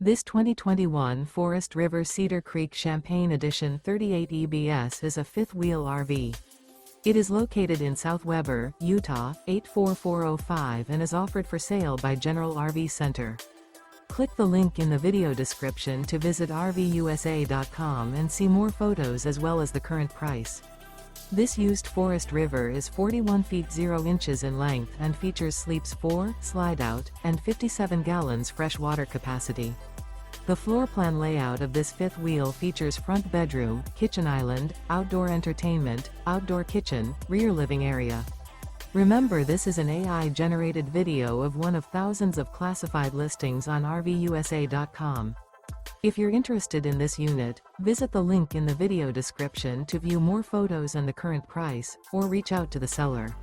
This 2021 Forest River Cedar Creek Champaign Edition 38 EBS is a fifth-wheel RV. It is located in South Weber, Utah, 84405 and is offered for sale by General RV Center. Click the link in the video description to visit RVUSA.com and see more photos as well as the current price. This used Forest River is 41 feet 0 inches in length and features sleeps 4, slide-out, and 57 gallons fresh water capacity. The floor plan layout of this fifth wheel features front bedroom, kitchen island, outdoor entertainment, outdoor kitchen, rear living area. Remember, this is an AI-generated video of one of thousands of classified listings on RVUSA.com. If you're interested in this unit, visit the link in the video description to view more photos and the current price, or reach out to the seller.